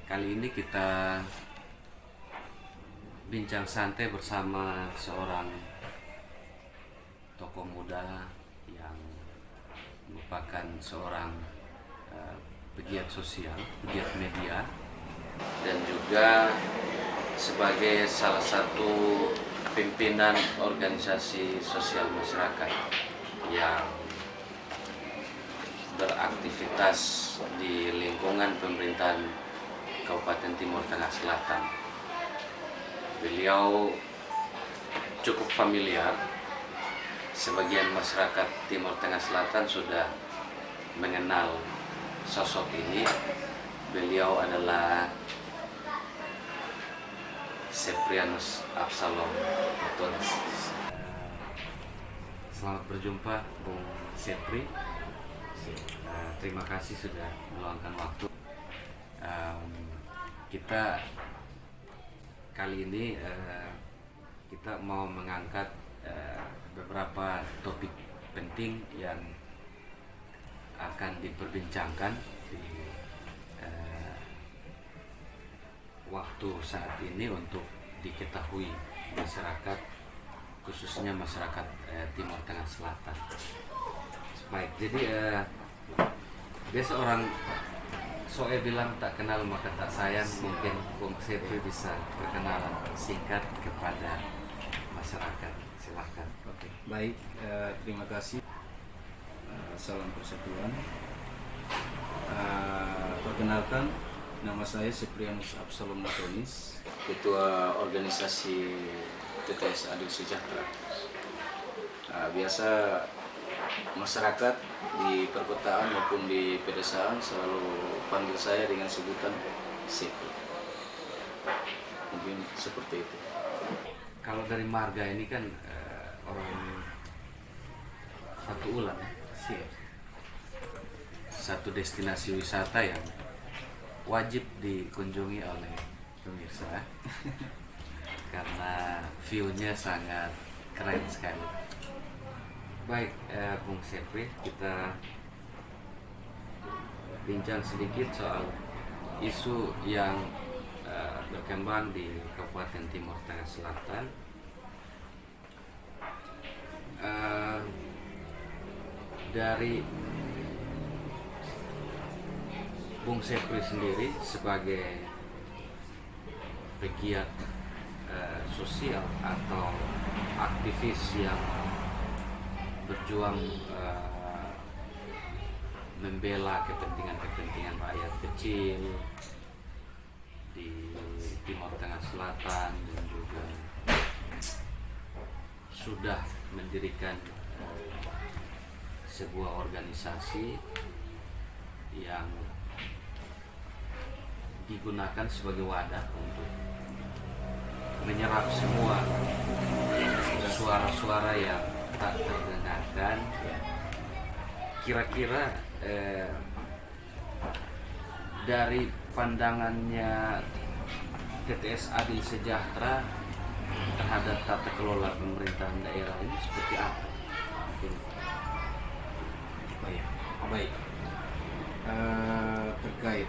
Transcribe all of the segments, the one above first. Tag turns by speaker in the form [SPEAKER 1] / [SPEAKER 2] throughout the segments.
[SPEAKER 1] Kali ini kita bincang santai bersama seorang tokoh muda yang merupakan seorang pegiat sosial, pegiat media, dan juga sebagai salah satu pimpinan organisasi sosial masyarakat yang beraktivitas di lingkungan pemerintahan Kabupaten Timur Tengah Selatan. Beliau cukup familiar, sebagian masyarakat Timur Tengah Selatan sudah mengenal sosok ini. Beliau adalah Seprianus Absalom Matonis. Selamat berjumpa Bung Sepri. Terima kasih sudah meluangkan waktu. Kita kali ini kita mau mengangkat beberapa topik penting yang akan diperbincangkan di waktu saat ini untuk diketahui masyarakat, khususnya masyarakat Timur Tengah Selatan. Baik, jadi biasa orang soe bilang tak kenal maka tak sayang. Mungkin Bung Sepri bisa perkenalan singkat kepada masyarakat. Silahkan.
[SPEAKER 2] Oke, baik. Terima kasih. Salam persatuan. Perkenalkan, nama saya Seprianus Absalom Matonis, Ketua Organisasi TTS Adil Sejahtera. Biasa masyarakat di perkotaan maupun di pedesaan selalu panggil saya dengan sebutan Sepri. Mungkin seperti itu.
[SPEAKER 1] Kalau dari marga ini kan orang satu ulang, satu destinasi wisata yang wajib dikunjungi oleh pemirsa karena view-nya sangat keren sekali. Baik, Bung Sepri, kita bincang sedikit soal isu yang berkembang di Kabupaten Timur Tengah Selatan. Dari Bung Sepri sendiri sebagai pegiat sosial atau aktivis yang berjuang membela kepentingan rakyat kecil di Timur Tengah Selatan, dan juga sudah mendirikan sebuah organisasi yang digunakan sebagai wadah untuk menyerap semua suara-suara yang tak terdengarkan. Kira-kira dari pandangannya TTS Adil Sejahtera terhadap tata kelola pemerintahan daerah ini seperti apa?
[SPEAKER 2] Baik. Terkait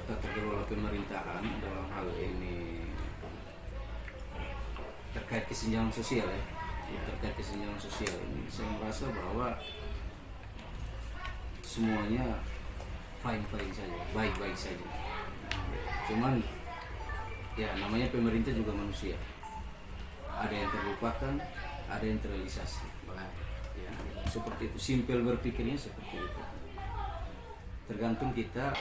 [SPEAKER 2] tata kelola pemerintahan dalam hal ini terkait kesenjangan sosial terkait kesenjangan sosial ini, saya merasa bahwa semuanya fine saja, baik-baik saja. Cuman ya namanya pemerintah juga manusia, ada yang terlupakan, ada yang terrealisasi. Ya, seperti itu, simpel berpikirnya seperti itu. Tergantung kita.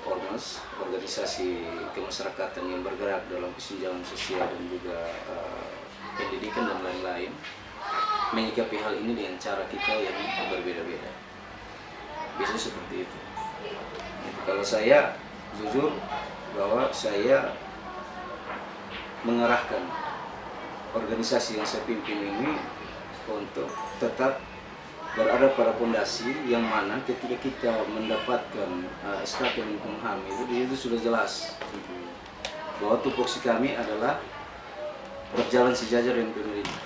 [SPEAKER 2] Ormas, organisasi kemasyarakatan yang bergerak dalam kesenjangan sosial dan juga pendidikan dan lain-lain, menyikapi hal ini dengan cara kita yang berbeda-beda. Biasanya seperti itu. Kalau saya jujur bahwa saya mengarahkan organisasi yang saya pimpin ini untuk tetap berada pada fondasi yang mana ketika kita mendapatkan SKP Menkumham itu sudah jelas bahwa tupoksi kami adalah berjalan sejajar dengan pemerintah.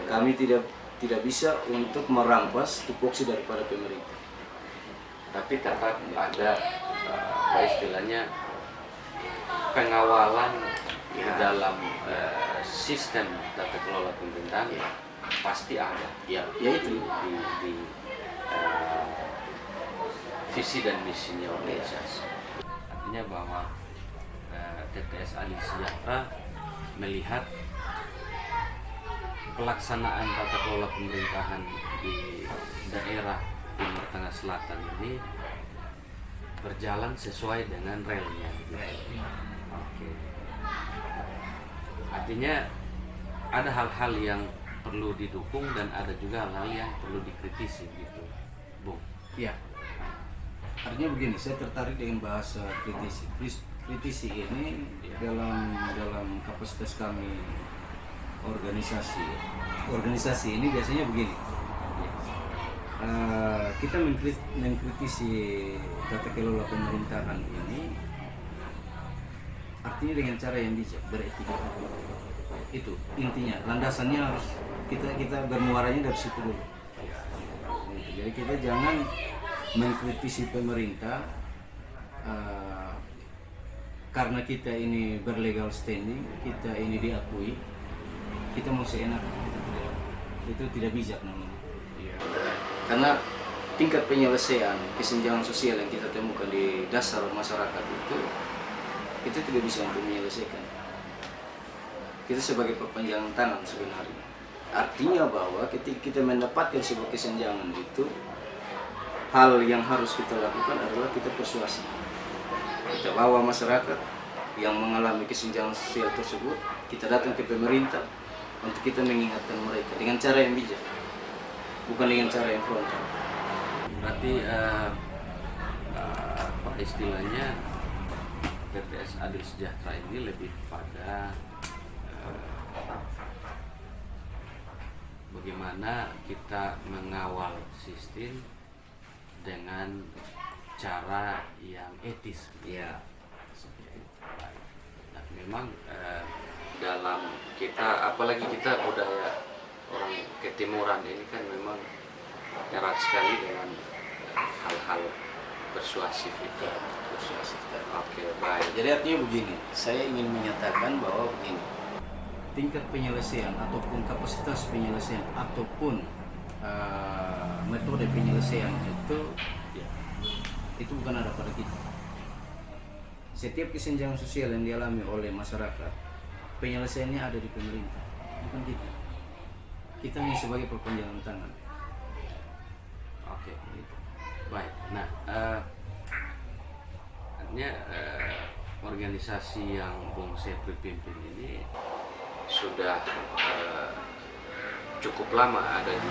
[SPEAKER 2] Kami tidak bisa untuk merampas tupoksi daripada pemerintah.
[SPEAKER 1] Tapi tetap ada istilahnya pengawalan di
[SPEAKER 2] Ya.
[SPEAKER 1] dalam sistem tata kelola pemerintahan pasti ada
[SPEAKER 2] Ya, itu.
[SPEAKER 1] di eh, visi dan misinya organisasi. Artinya bahwa TTS Adil Sejahtera melihat pelaksanaan tata kelola pemerintahan di daerah Timur Tengah Selatan ini berjalan sesuai dengan relnya. Oke. Artinya ada hal-hal yang perlu didukung dan ada juga hal-hal yang perlu dikritisi gitu, Bung.
[SPEAKER 2] Ya. Artinya begini, saya tertarik dengan bahasa kritisi. Kritisi ini dalam kapasitas kami organisasi. Organisasi ini biasanya begini. Kita mengkritisi tata kelola pemerintahan ini artinya dengan cara yang bijak, beretika. Itu intinya, landasannya harus kita bermuaranya dari situ dulu. Jadi kita jangan mengkritisi pemerintah karena kita ini berlegal standing, kita ini diakui, kita mau seenak. Itu tidak bijak namanya. Karena tingkat penyelesaian kesenjangan sosial yang kita temukan di dasar masyarakat itu, kita tidak bisa untuk menyelesaikan. Kita sebagai perpanjangan tangan sebenarnya. Artinya bahwa ketika kita mendapatkan sebuah kesenjangan itu, hal yang harus kita lakukan adalah kita persuasi. Kita bawa masyarakat yang mengalami kesenjangan sosial tersebut, kita datang ke pemerintah untuk kita mengingatkan mereka dengan cara yang bijak, bukan dengan cara yang frontal.
[SPEAKER 1] Berarti apa istilahnya TTS Adil Sejahtera ini lebih pada bagaimana kita mengawal sistem dengan cara yang etis.
[SPEAKER 2] Ya.
[SPEAKER 1] Nah, memang dalam kita, apalagi kita budaya orang ketimuran ini kan memang erat sekali dengan hal-hal persuasif itu. Oke, baik.
[SPEAKER 2] Jadi artinya begini, saya ingin menyatakan bahwa begini, tingkat penyelesaian ataupun kapasitas penyelesaian ataupun metode penyelesaian itu bukan ada pada kita. Setiap kesenjangan sosial yang dialami oleh masyarakat, penyelesaiannya ada di pemerintah, bukan kita. Kita hanya sebagai perpanjangan tangan.
[SPEAKER 1] Oke, gitu. Baik. Nah, artinya organisasi yang Bung Sepri pimpin ini sudah cukup lama ada di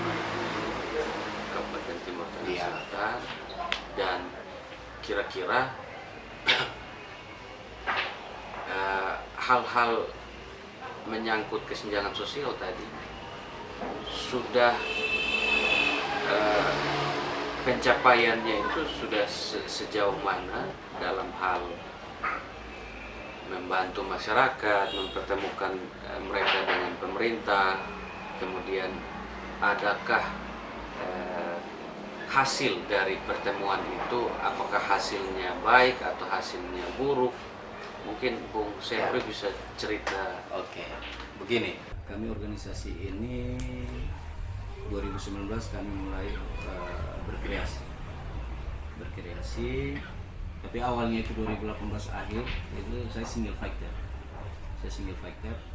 [SPEAKER 1] Kabupaten Timur Tengah Selatan, dan kira-kira hal-hal menyangkut kesenjangan sosial tadi sudah pencapaiannya itu sudah sejauh mana dalam hal membantu masyarakat, mempertemukan mereka dengan pemerintah, kemudian adakah hasil dari pertemuan itu, apakah hasilnya baik atau hasilnya buruk? Mungkin Bung Sepri bisa cerita.
[SPEAKER 2] Oke, begini, kami organisasi ini 2019 kami mulai berkreasi, tapi awalnya itu 2018 akhir itu saya single fighter.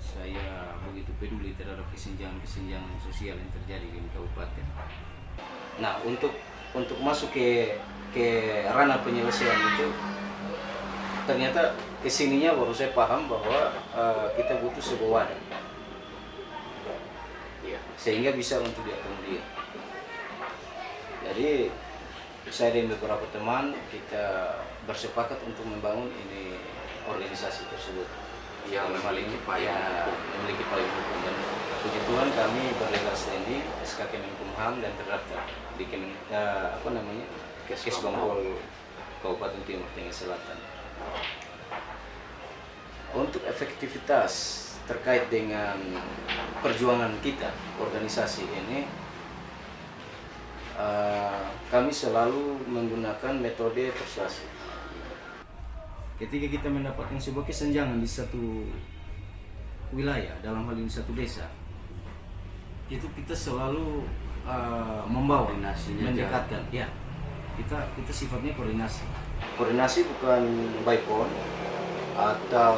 [SPEAKER 2] Saya begitu peduli terhadap kesenjangan sosial yang terjadi di kabupaten. Nah, untuk masuk ke ranah penyelesaian itu, ternyata kesininya baru saya paham bahwa kita butuh sebuah wadah, sehingga bisa untuk diakomodir. Jadi saya dan beberapa teman kita bersepakat untuk membangun ini organisasi tersebut yang memiliki payung hukum, dan puji Tuhan kami berlegal standing, SK Kemenkumham, dan terdaftar di Kesbangpol Kabupaten Timur Tengah Selatan. Untuk efektivitas terkait dengan perjuangan kita organisasi ini, kami selalu menggunakan metode persuasi. ketika kita mendapatkan sebuah kesenjangan di satu wilayah, dalam hal ini satu desa, itu kita selalu membawa,
[SPEAKER 1] Koordinasinya
[SPEAKER 2] mendekatkan. Ya, kita sifatnya koordinasi. Koordinasi bukan by phone atau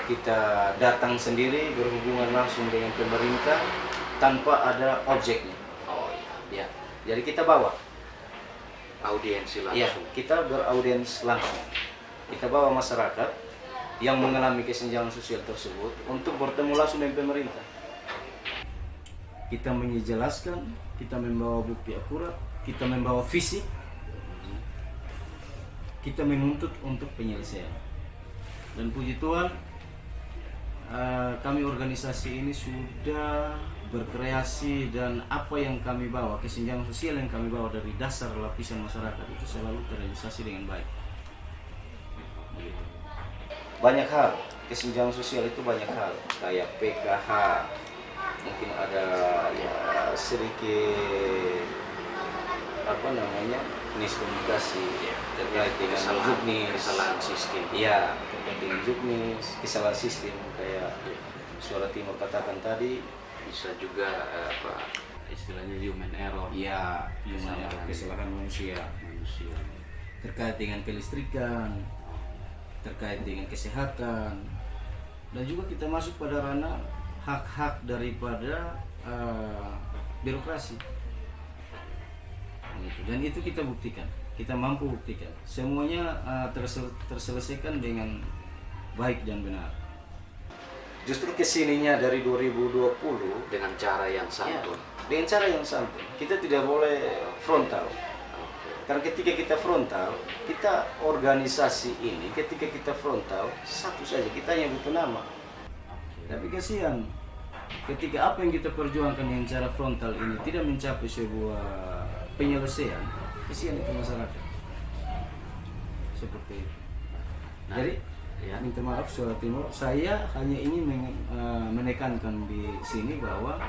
[SPEAKER 2] kita datang sendiri berhubungan langsung dengan pemerintah tanpa ada objeknya.
[SPEAKER 1] Oh iya.
[SPEAKER 2] Ya, jadi kita bawa.
[SPEAKER 1] Audiensi
[SPEAKER 2] Ya,
[SPEAKER 1] langsung.
[SPEAKER 2] kita beraudiens langsung. Kita bawa masyarakat yang mengalami kesenjangan sosial tersebut untuk bertemu langsung dengan pemerintah. Kita menjelaskan, kita membawa bukti akurat, kita membawa fisik, kita menuntut untuk penyelesaian. Dan puji Tuhan, kami organisasi ini sudah berkreasi, dan apa yang kami bawa, kesenjangan sosial yang kami bawa dari dasar lapisan masyarakat itu selalu terrealisasi dengan baik. Banyak hal, kesenjangan sosial itu banyak hal, kayak PKH, mungkin ada ya sedikit miskomunikasi terkait dengan juknis,
[SPEAKER 1] kesalahan sistem.
[SPEAKER 2] ya terkait dengan juknis, kesalahan sistem kayak Suara Timur katakan tadi.
[SPEAKER 1] Bisa juga istilahnya human error.
[SPEAKER 2] Ya, kesalahan manusia terkait dengan kelistrikan, terkait dengan kesehatan, dan juga kita masuk pada ranah hak-hak daripada birokrasi. Dan itu kita buktikan, kita mampu buktikan semuanya terselesaikan dengan baik dan benar. Justru kesininya dari 2020
[SPEAKER 1] Dengan cara yang santun.
[SPEAKER 2] dengan cara yang santun. Kita tidak boleh frontal. Karena ketika kita frontal, kita organisasi ini, ketika kita frontal, satu saja, kita yang butuh nama. Tapi kasihan, ketika apa yang kita perjuangkan dengan cara frontal ini tidak mencapai sebuah penyelesaian, kasihan itu masyarakat. Seperti itu.
[SPEAKER 1] Nah,
[SPEAKER 2] Jadi,
[SPEAKER 1] ya.
[SPEAKER 2] minta maaf Suara Timur, saya hanya ingin menekankan di sini bahwa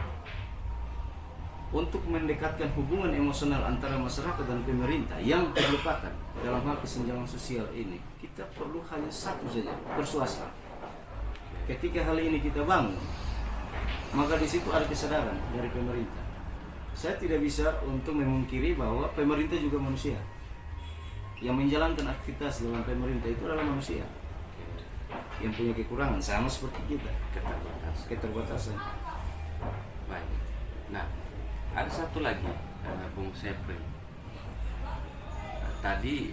[SPEAKER 2] untuk mendekatkan hubungan emosional antara masyarakat dan pemerintah yang terlupakan dalam hal kesenjangan sosial ini, kita perlu hanya satu saja, persuasi. Ketika hal ini kita bangun, maka di situ ada kesadaran dari pemerintah. Saya tidak bisa untuk memungkiri bahwa pemerintah juga manusia. Yang menjalankan aktivitas dalam pemerintah itu adalah manusia yang punya kekurangan sama seperti kita, keterbatasan.
[SPEAKER 1] Baik. Nah, ada satu lagi, Bung Sepri. Tadi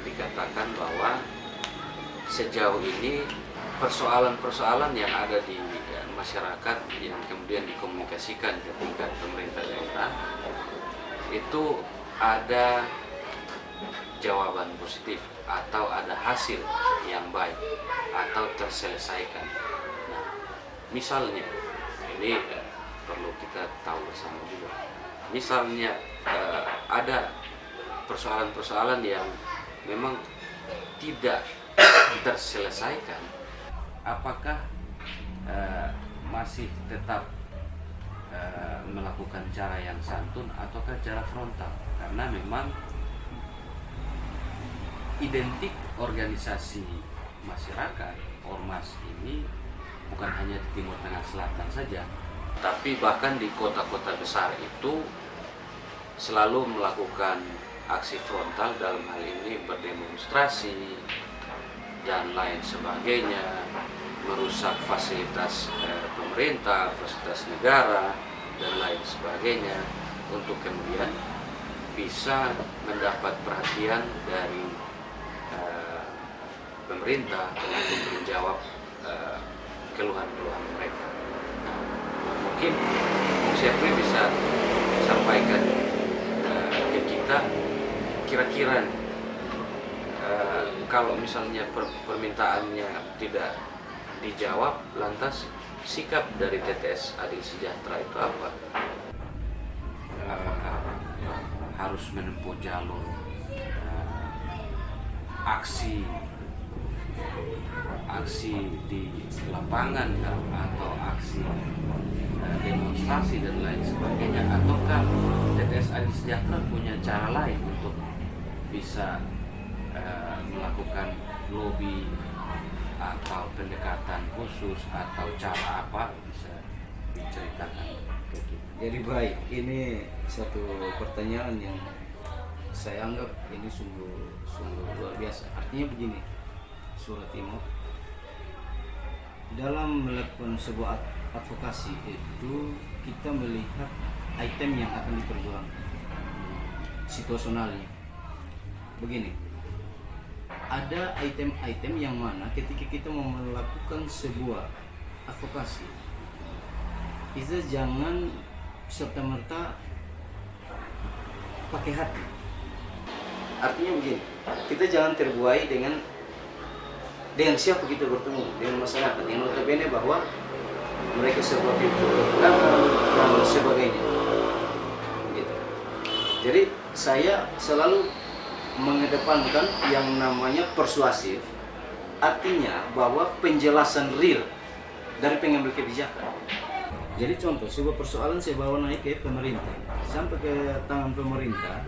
[SPEAKER 1] dikatakan bahwa sejauh ini persoalan-persoalan yang ada di masyarakat yang kemudian dikomunikasikan ke tingkat pemerintah daerah itu ada jawaban positif atau ada hasil yang baik atau terselesaikan. Nah, misalnya ini perlu kita tahu bersama juga. Misalnya ada persoalan-persoalan yang memang tidak terselesaikan, apakah masih tetap melakukan cara yang santun ataukah cara frontal? Karena memang identik organisasi masyarakat ormas ini bukan hanya di Timur Tengah Selatan saja, tapi bahkan di kota-kota besar itu selalu melakukan aksi frontal, dalam hal ini berdemonstrasi dan lain sebagainya, merusak fasilitas pemerintah, fasilitas negara dan lain sebagainya, untuk kemudian bisa mendapat perhatian dari pemerintah untuk menjawab keluhan-keluhan mereka. Nah, mungkin Bung Sepri bisa sampaikan ke kita kira-kira kalau misalnya permintaannya tidak dijawab, lantas sikap dari TTS Adil Sejahtera itu apa? Apakah harus menempuh jalur aksi di lapangan atau aksi demonstrasi dan lain sebagainya, ataukah TTS Adil Sejahtera punya cara lain untuk bisa
[SPEAKER 2] melakukan lobby atau pendekatan khusus atau cara apa bisa diceritakan ke kita.
[SPEAKER 3] Jadi baik, ini satu pertanyaan yang saya anggap ini sungguh luar biasa. Artinya begini, Surat Timur dalam melakukan sebuah advokasi itu kita melihat item yang akan diperjuangkan, situasionalnya. Begini, ada item-item yang mana ketika kita mau melakukan sebuah advokasi, kita jangan serta-merta pakai hati. Artinya begini, kita jangan terbuai dengan siapa kita bertemu, dengan masyarakat yang notabene bahwa mereka sebagai belakang dan sebagainya. Gitu. Jadi saya selalu mengedepankan yang namanya persuasif, artinya bahwa penjelasan real dari pengambil kebijakan. Jadi contoh, sebuah persoalan saya bawa naik ke pemerintah, sampai ke tangan pemerintah.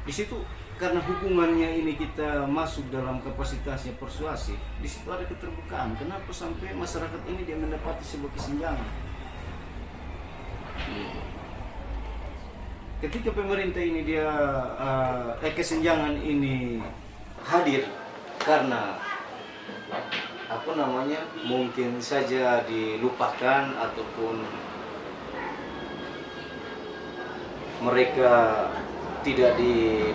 [SPEAKER 3] Di situ karena hubungannya ini kita masuk dalam kapasitasnya persuasif, di situ ada keterbukaan. Kenapa sampai masyarakat ini dia mendapati sebuah kesenjangan? Ketika pemerintah ini dia kesenjangan ini hadir karena apa namanya, mungkin saja dilupakan ataupun mereka tidak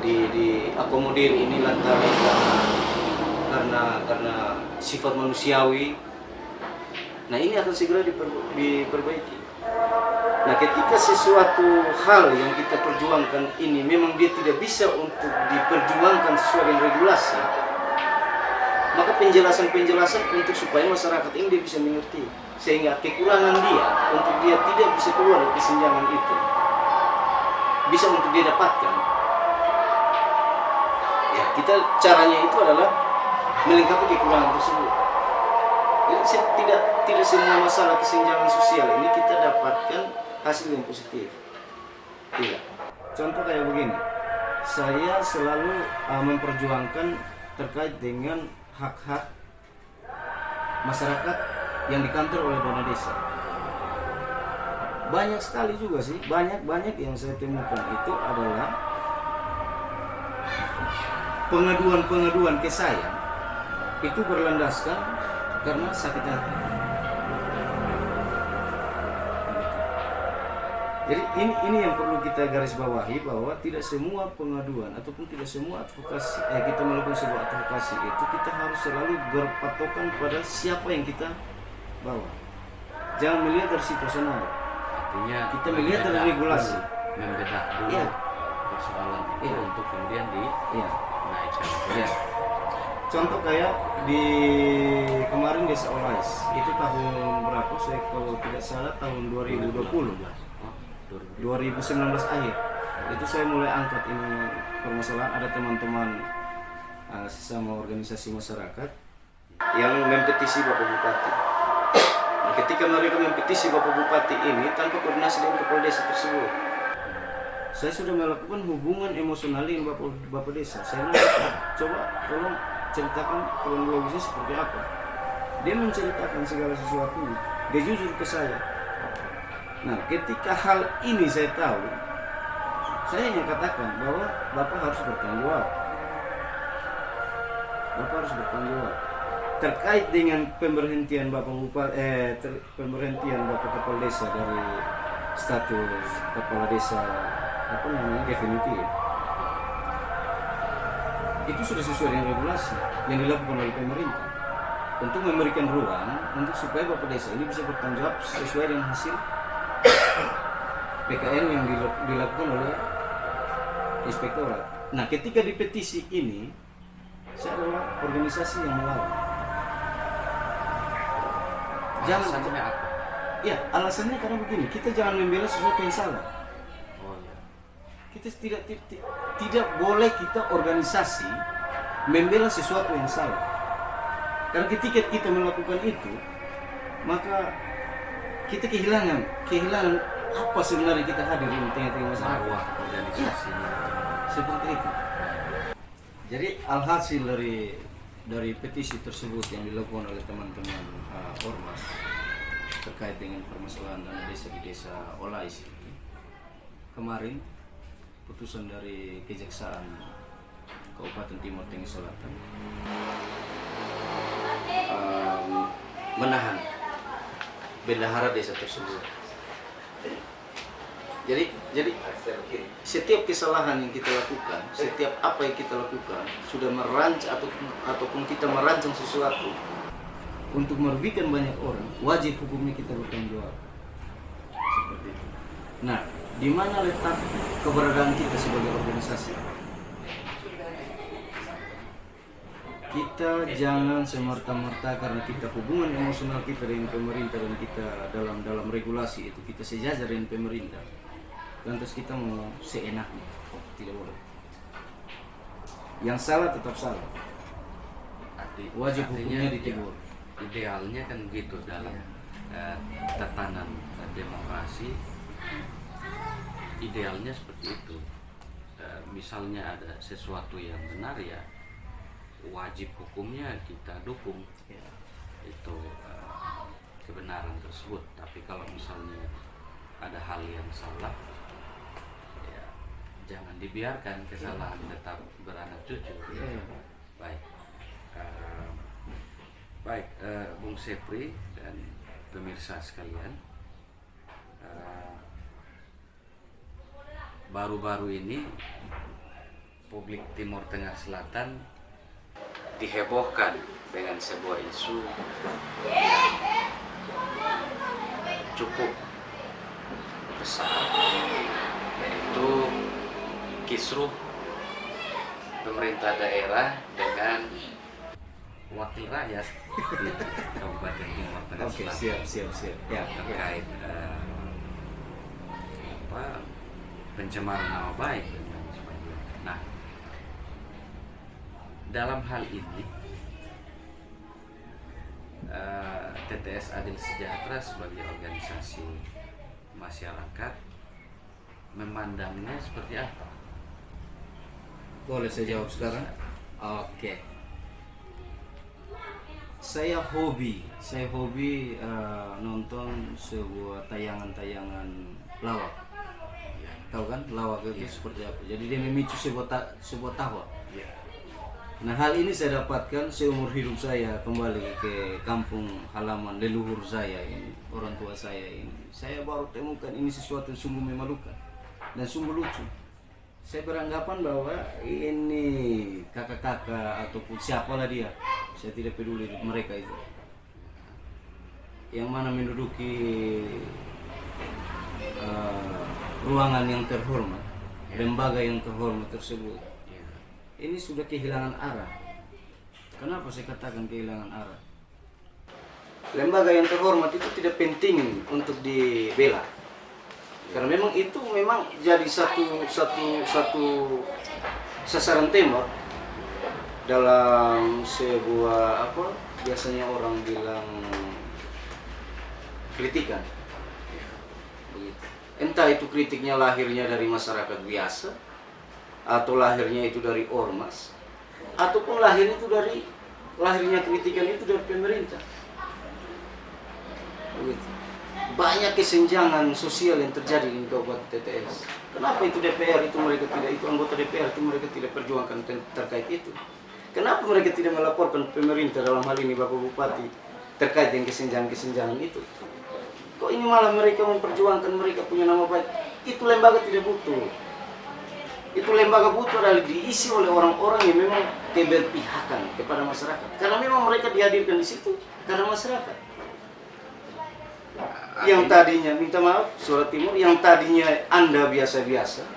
[SPEAKER 3] diakomodir ini lantaran karena sifat manusiawi. Nah, ini akan segera diperbaiki. Nah, ketika sesuatu hal yang kita perjuangkan ini memang dia tidak bisa untuk diperjuangkan sesuai dengan regulasi, maka penjelasan untuk supaya masyarakat ini dia bisa mengerti, sehingga kekurangan dia untuk dia tidak bisa keluar dari kesenjangan itu bisa untuk dia dapatkan. Ya, kita caranya itu adalah melengkapi kekurangan tersebut. Jadi tidak semua masalah kesenjangan sosial ini kita dapatkan hasil yang positif. Tidak. Contoh kayak begini, saya selalu memperjuangkan terkait dengan hak-hak masyarakat yang dikantor oleh dana desa. Banyak sekali juga sih, banyak yang saya temukan itu adalah pengaduan ke saya itu berlandaskan karena sakit hati. Jadi ini yang perlu kita garis bawahi, bahwa tidak semua pengaduan ataupun tidak semua advokasi kita melakukan sebuah advokasi itu kita harus selalu berpatokan pada siapa yang kita bawa. Jangan melihat dari situasional.
[SPEAKER 2] Artinya
[SPEAKER 3] Kita melihat dari regulasi.
[SPEAKER 2] Membedah dulu
[SPEAKER 3] Iya.
[SPEAKER 2] persoalan itu untuk kemudian dinaikkan.
[SPEAKER 3] Iya. Contoh kayak di kemarin Desa Olais, itu tahun berapa? Saya kalau tidak salah tahun 2020. 2019 akhir. Itu saya mulai angkat ini permasalahan. Ada teman-teman sesama organisasi masyarakat yang mempetisi Bapak Bupati. Nah, ketika mereka mempetisi Bapak Bupati ini tanpa koordinasi dengan kepala desa tersebut, saya sudah melakukan hubungan emosional dengan Bapak Desa. Saya bilang, coba tolong ceritakan kronologisnya seperti apa. Dia menceritakan segala sesuatunya. Dia jujur ke saya. Nah, ketika hal ini saya tahu, saya hanya katakan bahwa Bapak harus bertanggung jawab. Bapak harus bertanggung jawab terkait dengan pemberhentian Bapak Bupati, pemberhentian Bapak Kepala Desa dari status Kepala Desa definitif. Itu sudah sesuai dengan regulasi yang dilakukan oleh pemerintah untuk memberikan ruang untuk supaya Bapak Desa ini bisa bertanggung jawab sesuai dengan hasil PKN yang dilakukan oleh inspektorat. Nah, ketika di petisi ini, saya adalah organisasi yang melawan.
[SPEAKER 2] Alasannya apa?
[SPEAKER 3] Ya, alasannya karena begini, kita jangan membela sesuatu yang salah.
[SPEAKER 2] Oh ya.
[SPEAKER 3] Kita tidak boleh kita organisasi membela sesuatu yang salah. Karena ketika kita melakukan itu, maka kita kehilangan apa sebenarnya kita hadir di tengah-tengah masyarakat.
[SPEAKER 2] Marwah organisasinya. seperti itu. Jadi alhasil dari petisi tersebut yang dilakukan oleh teman-teman ormas terkait dengan permasalahan dana desa di desa Olais itu, kemarin putusan dari Kejaksaan Kabupaten Timur Tengah Selatan menahan bendahara desa tersebut. Jadi setiap kesalahan yang kita lakukan, setiap apa yang kita lakukan, sudah merancang ataupun kita merancang sesuatu untuk merugikan banyak orang, wajib hukumnya kita bertanggung jawab. Seperti itu. Nah, di mana letak keberadaan kita sebagai organisasi? Kita jangan semerta-merta karena kita hubungan emosional kita dengan pemerintah dan kita dalam regulasi itu kita sejajar dengan pemerintah. Lantas kita mau seenaknya, tidak boleh. Yang salah tetap salah. Wajib hukumnya ditegur.
[SPEAKER 1] Idealnya kan gitu dalam tatanan demokrasi. Idealnya seperti itu. Misalnya ada sesuatu yang benar ya wajib hukumnya kita dukung itu kebenaran tersebut. Tapi kalau misalnya ada hal yang salah, ya jangan dibiarkan kesalahan tetap beranak cucu. Baik, Bung Sepri dan pemirsa sekalian, baru-baru ini publik Timur Tengah Selatan dihebohkan dengan sebuah isu yang cukup besar, yaitu kisruh pemerintah daerah dengan wakil rakyat di Kabupaten Timur Tengah Selatan.
[SPEAKER 2] Siap. Ya,
[SPEAKER 1] terkait pencemaran nama baik dan sebagainya. Nah, dalam hal ini TTS Adil Sejahtera sebagai organisasi masyarakat memandangnya seperti apa?
[SPEAKER 2] Boleh saya jawab sekarang? Oke. Saya hobi nonton sebuah tayangan lawak. Tahu kan lawak itu seperti apa? Jadi dia memicu sebuah tawa. Nah, hal ini saya dapatkan seumur hidup saya kembali ke kampung halaman leluhur saya ini, orang tua saya ini. Saya baru temukan ini sesuatu sungguh memalukan dan sungguh lucu. Saya beranggapan bahwa ini kakak-kakak ataupun siapalah dia, saya tidak peduli mereka itu, yang mana menduduki ruangan yang terhormat, lembaga yang terhormat tersebut. Ini sudah kehilangan arah. Kenapa saya katakan kehilangan arah? Lembaga yang terhormat itu tidak penting untuk dibela. Karena memang itu jadi satu sasaran tembak dalam sebuah biasanya orang bilang kritikan. Begitu. Entah itu kritiknya lahirnya dari masyarakat biasa, atau lahirnya itu dari ormas, ataupun lahirnya kritikan itu dari pemerintah. Begitu. Banyak kesenjangan sosial yang terjadi di Kabupaten TTS. Kenapa itu DPR itu anggota DPR itu mereka tidak perjuangkan terkait itu? Kenapa mereka tidak melaporkan pemerintah dalam hal ini Bapak Bupati terkait dengan kesenjangan itu? Kok ini malah mereka memperjuangkan mereka punya nama baik? Itu lembaga tidak butuh. Itu lembaga butuh adalah diisi oleh orang-orang yang memang keberpihakan kepada masyarakat. Karena memang mereka dihadirkan di situ karena masyarakat. Yang tadinya, minta maaf, Suara Timur, yang tadinya Anda biasa-biasa,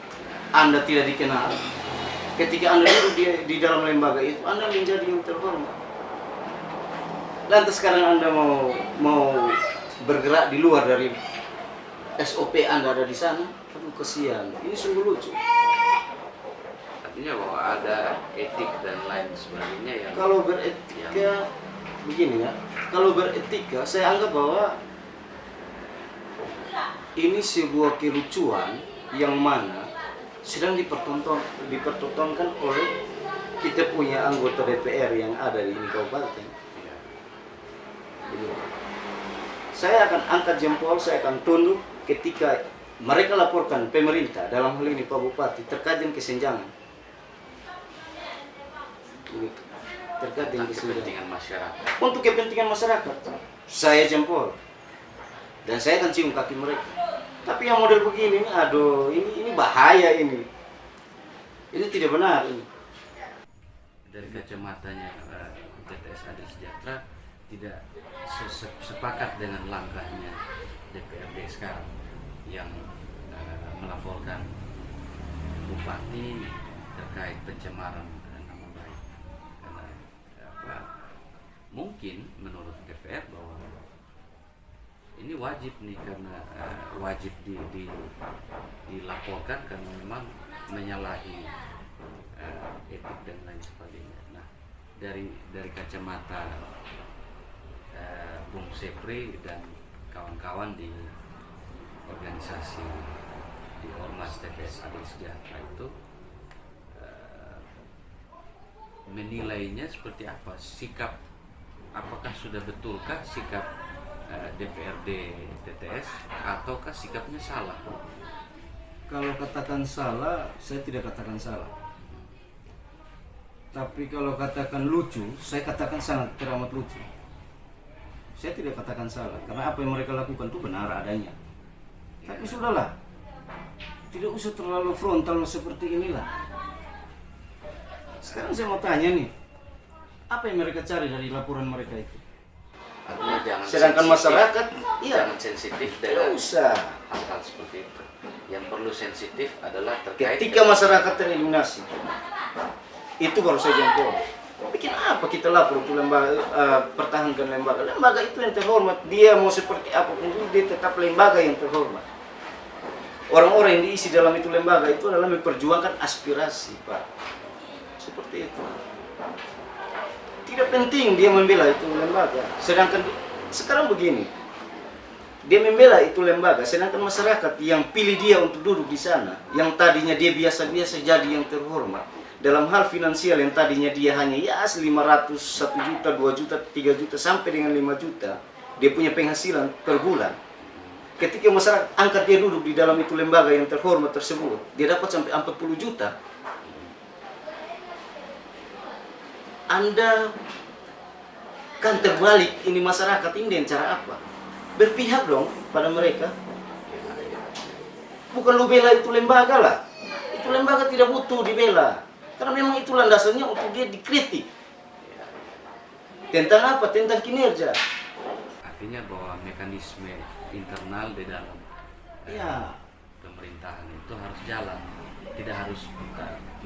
[SPEAKER 2] Anda tidak dikenal, ketika Anda duduk di dalam lembaga itu, Anda menjadi yang terhormat. Lantas sekarang Anda mau bergerak di luar dari SOP Anda ada di sana, aduh kesian, ini sungguh lucu.
[SPEAKER 1] Artinya bahwa ada etik dan lain sebagainya yang
[SPEAKER 2] kalau beretika begini ya, kalau beretika saya anggap bahwa ini sebuah kelucuan yang mana
[SPEAKER 3] sedang dipertontonkan oleh kita punya anggota DPR yang ada di ini kabupaten. Jadi, saya akan angkat jempol, saya akan tunduk ketika mereka laporkan pemerintah, dalam hal ini Pak Bupati, terkait dengan kesenjangan. Begitu. Terkait dengan
[SPEAKER 1] kepentingan masyarakat.
[SPEAKER 3] Untuk kepentingan masyarakat, saya jempol. Dan saya akan cium kaki mereka. Tapi yang model begini, aduh, ini bahaya ini. Ini tidak benar ini.
[SPEAKER 1] Dari kacamatanya TTS Adil Sejahtera tidak sepakat dengan langkahnya DPRD sekarang yang melaporkan bupati terkait pencemaran nama baik, karena mungkin menurut DPR bahwa ini wajib nih, karena wajib dilaporkan karena memang menyalahi etik dan lain sebagainya. Nah, dari kacamata Bung Sepri dan kawan-kawan di organisasi di Ormas TPS Adil Sejahtera itu menilainya seperti apa? Sikap, apakah sudah betulkah sikap DPRD TTS ataukah sikapnya salah?
[SPEAKER 3] Kalau katakan salah, saya tidak katakan salah. Tapi kalau katakan lucu, saya katakan sangat teramat lucu. Saya tidak katakan salah, karena apa yang mereka lakukan itu benar adanya. Tapi sudahlah, tidak usah terlalu frontal seperti inilah. Sekarang saya mau tanya nih, apa yang mereka cari dari laporan mereka itu?
[SPEAKER 1] Artinya jangan
[SPEAKER 3] Sedangkan
[SPEAKER 1] sensitif,
[SPEAKER 3] masyarakat, iya,
[SPEAKER 1] jangan sensitif
[SPEAKER 3] tidak
[SPEAKER 1] dengan
[SPEAKER 3] usah.
[SPEAKER 1] hal-hal seperti itu. Yang perlu sensitif adalah terkait
[SPEAKER 3] Ketika masyarakat tereliminasi, itu baru saya jempol. Bikin apa kita lapor itu lembaga, pertahankan lembaga. Lembaga itu yang terhormat. Dia mau seperti apapun itu, dia tetap lembaga yang terhormat. Orang-orang yang diisi dalam itu lembaga itu adalah memperjuangkan aspirasi, Pak. Seperti itu. Tidak penting dia membela itu lembaga. Sedangkan sekarang begini, dia membela itu lembaga, sedangkan masyarakat yang pilih dia untuk duduk di sana, yang tadinya dia biasa-biasa jadi yang terhormat. Dalam hal finansial yang tadinya dia hanya 500, 1 juta, 2 juta, 3 juta, sampai dengan 5 juta, dia punya penghasilan per bulan. Ketika masyarakat angkat dia duduk di dalam itu lembaga yang terhormat tersebut, dia dapat sampai 40 juta. Anda kan terbalik ini masyarakat ini dengan cara apa? Berpihak dong pada mereka. Bukan lu bela itu lembaga lah. Itu lembaga tidak butuh dibela. Karena memang itu landasannya untuk dia dikritik. Tentang apa? Tentang kinerja.
[SPEAKER 1] artinya bahwa mekanisme internal di dalam
[SPEAKER 3] Ya,
[SPEAKER 1] pemerintahan itu harus jalan, tidak harus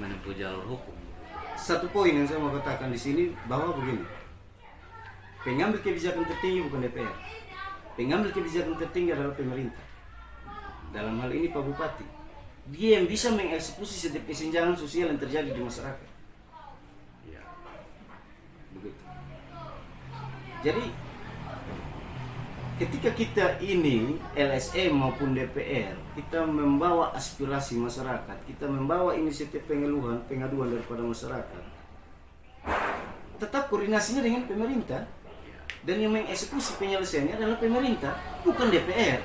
[SPEAKER 1] menempuh jalur hukum.
[SPEAKER 3] satu poin yang saya mau katakan di sini bahwa begini, pengambil kebijakan tertinggi bukan DPR, pengambil kebijakan tertinggi adalah pemerintah. Dalam hal ini Pak Bupati, dia yang bisa mengeksekusi setiap kesenjangan sosial yang terjadi di masyarakat.
[SPEAKER 1] Ya.
[SPEAKER 3] Begitu. Jadi ketika kita ini LSM maupun DPR, kita membawa aspirasi masyarakat, kita membawa inisiatif pengaduan daripada masyarakat, tetap koordinasinya dengan pemerintah, dan yang mengeksekusi penyelesaiannya adalah pemerintah, bukan DPR.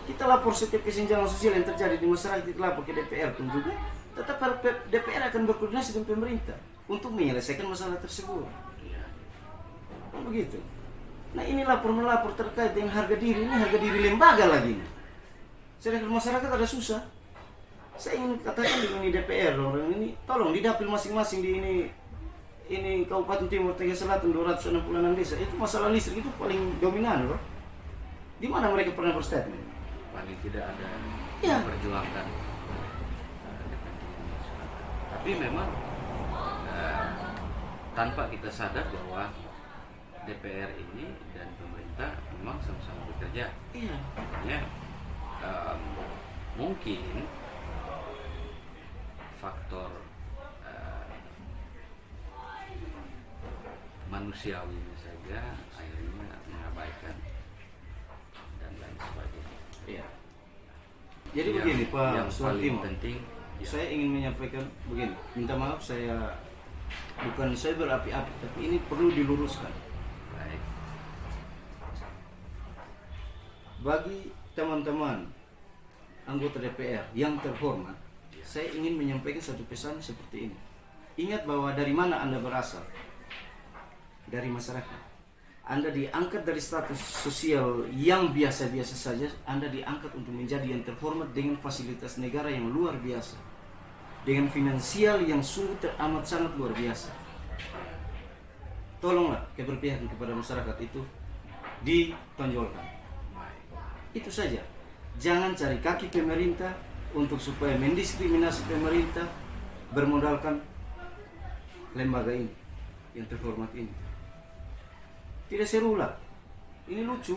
[SPEAKER 3] Kita lapor setiap kesenjangan sosial yang terjadi di masyarakat, kita lapor ke DPR pun juga, tetap DPR akan berkoordinasi dengan pemerintah untuk menyelesaikan masalah tersebut. Begitu. Nah, ini lapor-melapor terkait dengan harga diri, ini harga diri lembaga lagi. Sedangkan masyarakat ada susah. Saya ingin katakan di ini DPR, orang ini tolong di dapil masing-masing di ini Kabupaten Timur Tengah Selatan 266 desa, itu masalah listrik itu paling dominan loh. Di mana mereka pernah berstatement?
[SPEAKER 1] Paling tidak ada
[SPEAKER 3] Ya.
[SPEAKER 1] memperjuangkan kepentingan masyarakat. Tapi memang tanpa kita sadar bahwa DPR ini dan pemerintah memang sama-sama bekerja.
[SPEAKER 3] Iya.
[SPEAKER 1] Makanya mungkin faktor manusiawinya saja akhirnya mengabaikan dan lain sebagainya.
[SPEAKER 3] Iya. Jadi
[SPEAKER 1] yang-
[SPEAKER 3] begini Pak
[SPEAKER 1] yang paling
[SPEAKER 3] Suwartimo,
[SPEAKER 1] penting ya,
[SPEAKER 3] saya ingin menyampaikan begini. Minta maaf saya bukan saya berapi-api, tapi ini perlu diluruskan.
[SPEAKER 1] baik.
[SPEAKER 3] Bagi teman-teman anggota DPR yang terhormat, saya ingin menyampaikan satu pesan seperti ini. Ingat bahwa dari mana Anda berasal? Dari masyarakat. Anda diangkat dari status sosial yang biasa-biasa saja, Anda diangkat untuk menjadi yang terhormat dengan fasilitas negara yang luar biasa. Dengan finansial yang sungguh teramat sangat luar biasa. Tolonglah keberpihakan kepada masyarakat itu ditonjolkan. Itu saja. Jangan cari kaki pemerintah untuk supaya mendiskriminasi pemerintah bermodalkan lembaga ini yang terhormat ini. Tidak serulah. Ini lucu.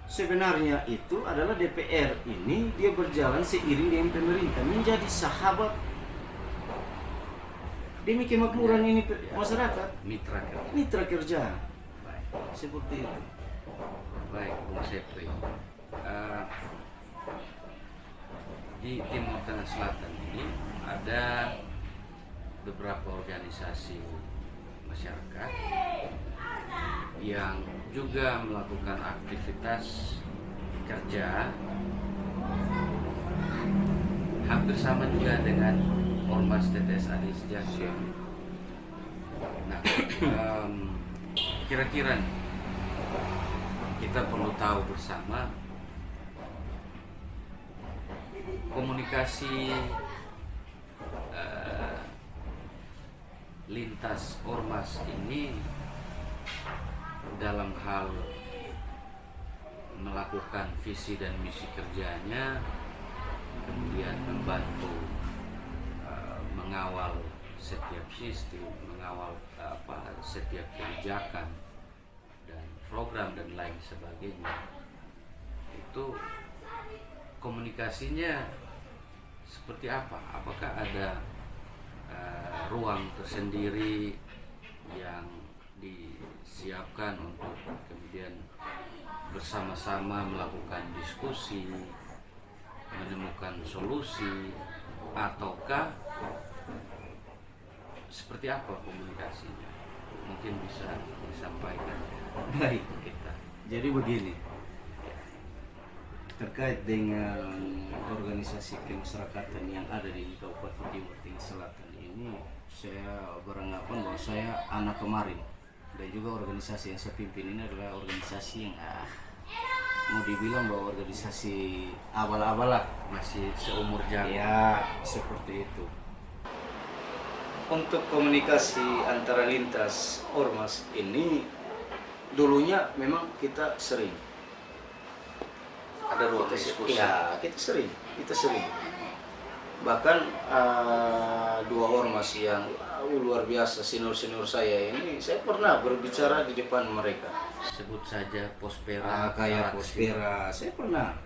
[SPEAKER 3] Sebenarnya itu adalah DPR ini dia berjalan seiring dengan pemerintah menjadi sahabat demi kemakmuran ini masyarakat. Mitra kerja.
[SPEAKER 1] Baik.
[SPEAKER 3] Seperti itu.
[SPEAKER 1] Baik, Bung Sepri. Di Timur Tengah Selatan ini ada beberapa organisasi masyarakat yang juga melakukan aktivitas kerja hampir sama juga dengan Ormas TTS Adil Sejahtera. Nah, kira-kira nih, kita perlu tahu bersama komunikasi lintas ormas ini dalam hal melakukan visi dan misi kerjanya, kemudian membantu mengawal setiap sistem, mengawal setiap kebijakan dan program dan lain sebagainya. Itu komunikasinya seperti apa? Apakah ada ruang tersendiri yang disiapkan untuk kemudian bersama-sama melakukan diskusi, menemukan solusi, ataukah seperti apa komunikasinya? Mungkin bisa disampaikan.
[SPEAKER 3] Baik.
[SPEAKER 1] Kita.
[SPEAKER 3] Jadi begini, terkait dengan organisasi kemasyarakatan yang ada di Kabupaten Timur Tengah Selatan ini, saya beranggapan bahwa saya anak kemarin, dan juga organisasi yang saya pimpin ini adalah organisasi yang mau dibilang bahwa organisasi awal-awal lah,
[SPEAKER 1] Masih seumur jalan.
[SPEAKER 3] ya seperti itu. Untuk komunikasi antara lintas ormas ini dulunya memang kita sering
[SPEAKER 1] Ada ruang diskusi.
[SPEAKER 3] ya, kita sering. Bahkan dua ormas yang luar biasa senior saya ini, saya pernah berbicara di depan mereka.
[SPEAKER 1] Sebut saja Pospera,
[SPEAKER 3] Kayak
[SPEAKER 1] Araksi.
[SPEAKER 3] Pospera, saya pernah,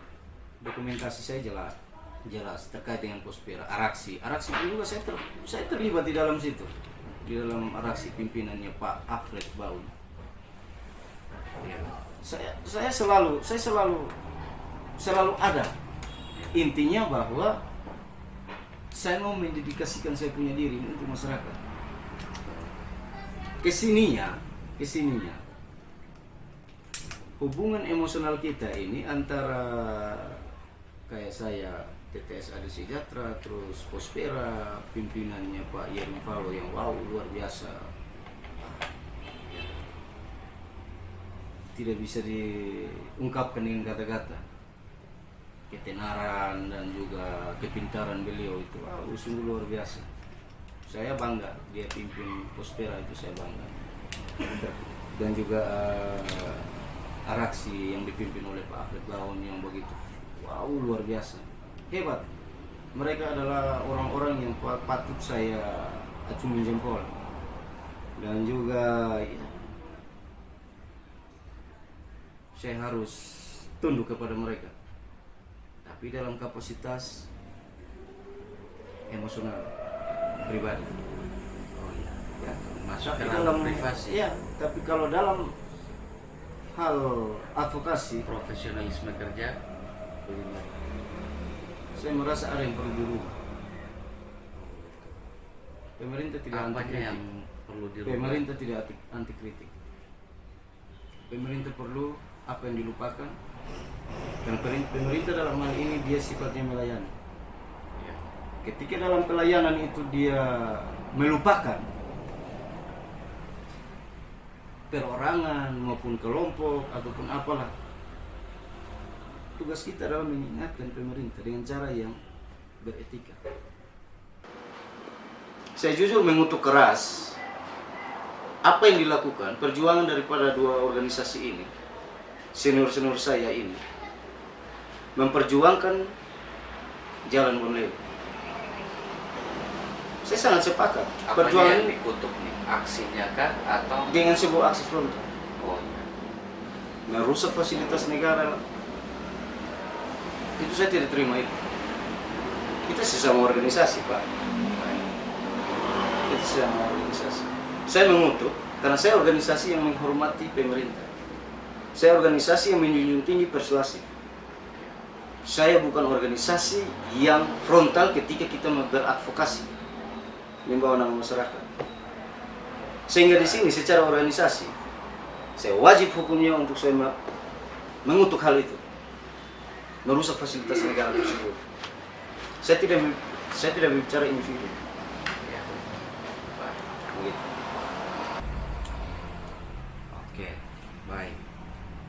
[SPEAKER 3] dokumentasi saya jelas terkait dengan Pospera. Araksi juga saya terlibat di dalam situ, di dalam Araksi pimpinannya Pak Alfred Baun.
[SPEAKER 1] Ya.
[SPEAKER 3] Saya selalu ada. Intinya bahwa saya mau mendedikasikan saya punya diri untuk masyarakat. Kesininya hubungan emosional kita ini antara kayak saya TTS Adil Sejahtera, terus Pospera, pimpinannya Pak Yerim Falo yang luar biasa, tidak bisa diungkapkan dengan kata-kata. Ketenaran dan juga kepintaran beliau itu sungguh luar biasa. Saya bangga dia pimpin Pospera, itu saya bangga. Dan juga Araksi yang dipimpin oleh Pak Alfred Baun yang begitu luar biasa, hebat. Mereka adalah orang-orang yang patut saya acungi jempol. Dan juga ya, saya harus tunduk kepada mereka, tapi dalam kapasitas emosional pribadi.
[SPEAKER 1] Oh iya.
[SPEAKER 3] Ya,
[SPEAKER 1] Masuk
[SPEAKER 3] tapi
[SPEAKER 1] ke
[SPEAKER 3] dalam
[SPEAKER 1] ranah privasi.
[SPEAKER 3] ya, tapi kalau dalam hal advokasi,
[SPEAKER 1] Profesionalisme kerja.
[SPEAKER 3] saya merasa ada yang perlu dirubah. Pemerintah tidak anti
[SPEAKER 1] Apanya
[SPEAKER 3] kritik.
[SPEAKER 1] yang perlu dirubah?
[SPEAKER 3] Pemerintah tidak anti kritik. Pemerintah perlu apa yang dilupakan. Karena pemerintah dalam hal ini dia sifatnya melayani.
[SPEAKER 1] Ya.
[SPEAKER 3] Ketika dalam pelayanan itu dia melupakan perorangan maupun kelompok ataupun apalah, tugas kita adalah mengingatkan pemerintah dengan cara yang beretika. Saya jujur mengutuk keras apa yang dilakukan, perjuangan daripada dua organisasi ini, senior-senior saya ini, memperjuangkan Jalan Bonleu. Saya sangat sepakat.
[SPEAKER 1] Apa
[SPEAKER 3] Perjuangan
[SPEAKER 1] yang dikutuk nih? Aksinya kah atau?
[SPEAKER 3] dengan sebuah aksi frontal,
[SPEAKER 1] Oh iya.
[SPEAKER 3] merusak fasilitas negara. Itu saya tidak terima itu. Kita sesama organisasi, Pak. Kita sesama organisasi. Saya mengutuk karena saya organisasi yang menghormati pemerintah. Saya organisasi yang menjunjung tinggi persuasi. Saya bukan organisasi yang frontal ketika kita beradvokasi, membawa nama masyarakat. Sehingga di sini secara organisasi, saya wajib hukumnya untuk saya mengutuk hal itu, merusak fasilitas negara tersebut. Saya tidak berbicara individu.
[SPEAKER 1] Ya. Baik.
[SPEAKER 3] Begitu.
[SPEAKER 1] Oke, baik.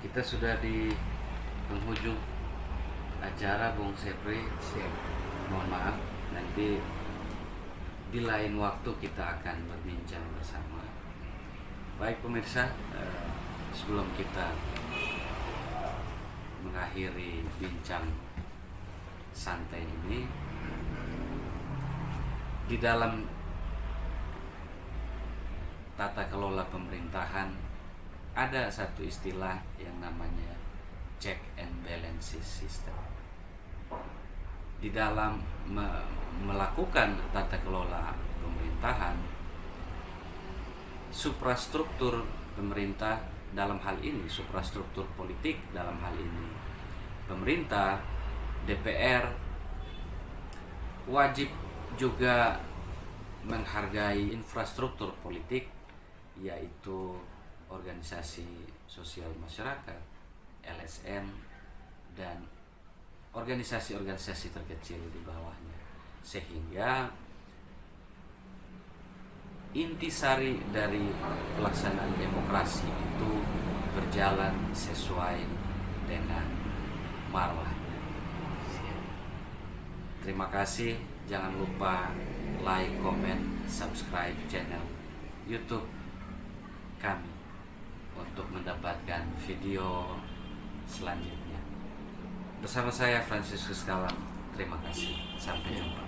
[SPEAKER 1] Kita sudah di penghujung acara, Bung Sepri. Mohon maaf, nanti di lain waktu kita akan berbincang bersama. Baik pemirsa, sebelum kita mengakhiri bincang santai ini, di dalam tata kelola pemerintahan ada satu istilah yang namanya check and balances system. Di dalam melakukan tata kelola pemerintahan, suprastruktur pemerintah dalam hal ini, suprastruktur politik dalam hal ini, pemerintah, DPR wajib juga menghargai infrastruktur politik, yaitu organisasi sosial masyarakat, LSM, dan organisasi-organisasi terkecil di bawahnya, sehingga intisari dari pelaksanaan demokrasi itu berjalan sesuai dengan marwahnya. Terima kasih, jangan lupa like, comment, subscribe channel YouTube kami untuk mendapatkan video selanjutnya. Bersama saya Franciscus Kalam. Terima kasih. Sampai jumpa.